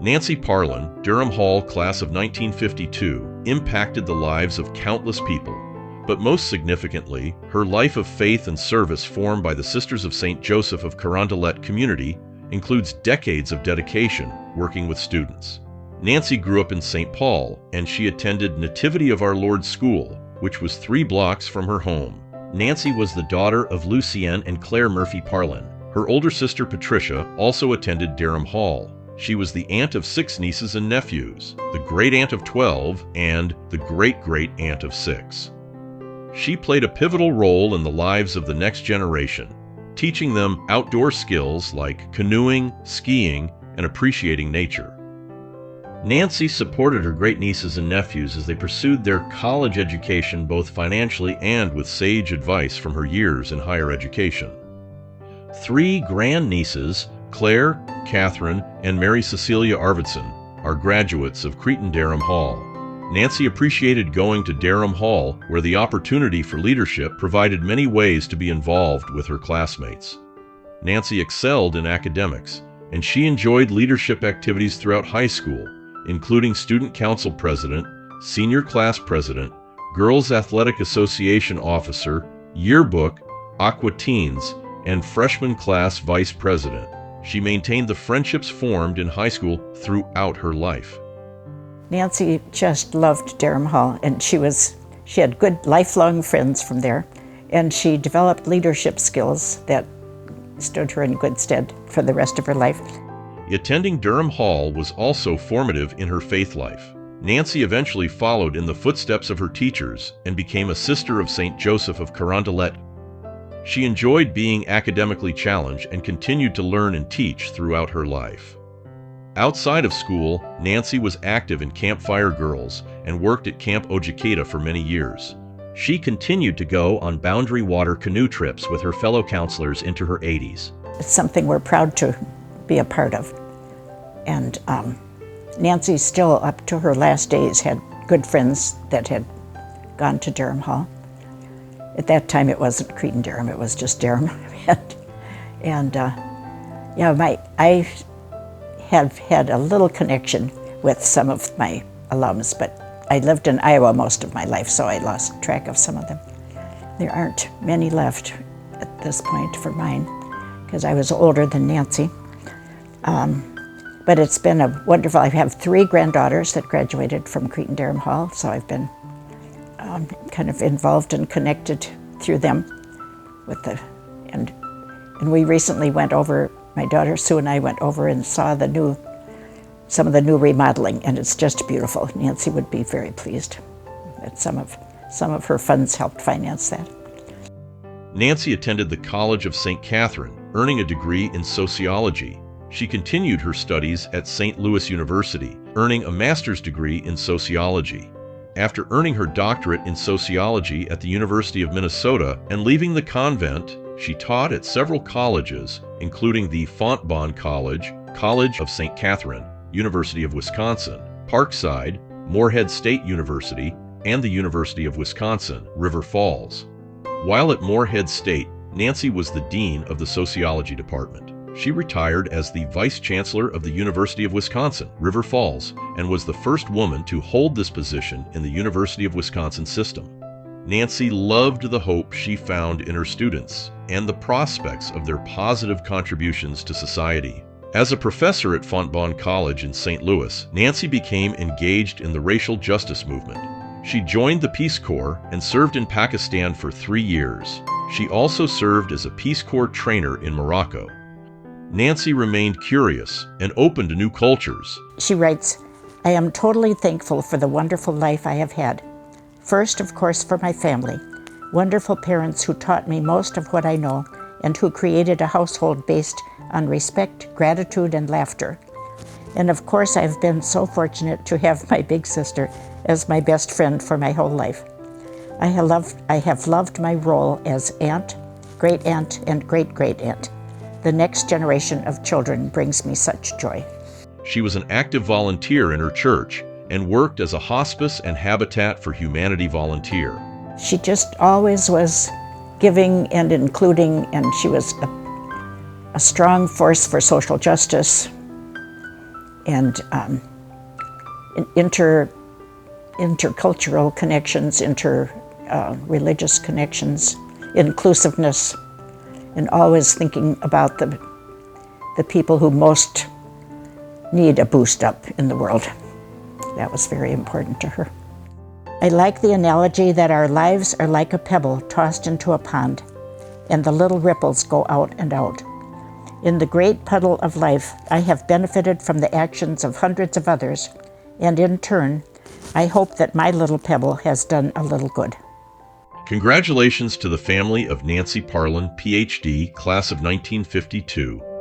Nancy Parlin, Durham Hall class of 1952, impacted the lives of countless people, but most significantly, her life of faith and service formed by the Sisters of St. Joseph of Carondelet community includes decades of dedication working with students. Nancy grew up in St. Paul, and she attended Nativity of Our Lord School, which was 3 blocks from her home. Nancy was the daughter of Lucienne and Claire Murphy Parlin. Her older sister Patricia also attended Derham Hall. She was the aunt of 6 nieces and nephews, the great-aunt of 12, and the great-great-aunt of 6. She played a pivotal role in the lives of the next generation, teaching them outdoor skills like canoeing, skiing, and appreciating nature. Nancy supported her great-nieces and nephews as they pursued their college education both financially and with sage advice from her years in higher education. 3 grandnieces, Claire, Catherine, and Mary Cecilia Arvidsson, are graduates of Cretin-Derham Hall. Nancy appreciated going to Derham Hall, where the opportunity for leadership provided many ways to be involved with her classmates. Nancy excelled in academics, and she enjoyed leadership activities throughout high school, including student council president, senior class president, Girls Athletic Association officer, yearbook, Aqua Teens, and freshman class vice president. She maintained the friendships formed in high school throughout her life. Nancy just loved Derham Hall, and she had good lifelong friends from there, and she developed leadership skills that stood her in good stead for the rest of her life. Attending Durham Hall was also formative in her faith life. Nancy eventually followed in the footsteps of her teachers and became a sister of St. Joseph of Carondelet. She enjoyed being academically challenged and continued to learn and teach throughout her life. Outside of school, Nancy was active in Campfire Girls and worked at Camp Ojiketa for many years. She continued to go on boundary water canoe trips with her fellow counselors into her 80s. It's something we're proud to be a part of. And Nancy still, up to her last days, had good friends that had gone to Durham Hall. At that time, it wasn't Cretin-Derham, it was just Derham. I have had a little connection with some of my alums, but I lived in Iowa most of my life, so I lost track of some of them. There aren't many left at this point for mine, because I was older than Nancy. But it's been a wonderful, I have 3 granddaughters that graduated from Cretin-Derham Hall, so I've been kind of involved and connected through them with and we recently went over, my daughter Sue and I went over and saw some of the new remodeling, and it's just beautiful. Nancy would be very pleased that some of her funds helped finance that. Nancy attended the College of St. Catherine, earning a degree in sociology. She continued her studies at St. Louis University, earning a master's degree in sociology. After earning her doctorate in sociology at the University of Minnesota and leaving the convent, she taught at several colleges, including the Fontbonne College, College of St. Catherine, University of Wisconsin, Parkside, Morehead State University, and the University of Wisconsin, River Falls. While at Morehead State, Nancy was the dean of the sociology department. She retired as the Vice Chancellor of the University of Wisconsin, River Falls, and was the first woman to hold this position in the University of Wisconsin system. Nancy loved the hope she found in her students and the prospects of their positive contributions to society. As a professor at Fontbonne College in St. Louis, Nancy became engaged in the racial justice movement. She joined the Peace Corps and served in Pakistan for 3 years. She also served as a Peace Corps trainer in Morocco. Nancy remained curious and open to new cultures. She writes, "I am totally thankful for the wonderful life I have had. First, of course, for my family, wonderful parents who taught me most of what I know and who created a household based on respect, gratitude, and laughter. And of course, I've been so fortunate to have my big sister as my best friend for my whole life. I have loved my role as aunt, great-aunt, and great-great-aunt. The next generation of children brings me such joy." She was an active volunteer in her church and worked as a hospice and Habitat for Humanity volunteer. She just always was giving and including, and she was a strong force for social justice. and intercultural connections, religious connections, inclusiveness, and always thinking about the people who most need a boost up in the world. That was very important to her. I like the analogy that our lives are like a pebble tossed into a pond, and the little ripples go out and out. In the great puddle of life, I have benefited from the actions of hundreds of others, and in turn, I hope that my little pebble has done a little good. Congratulations to the family of Nancy Parlin, PhD, class of 1952.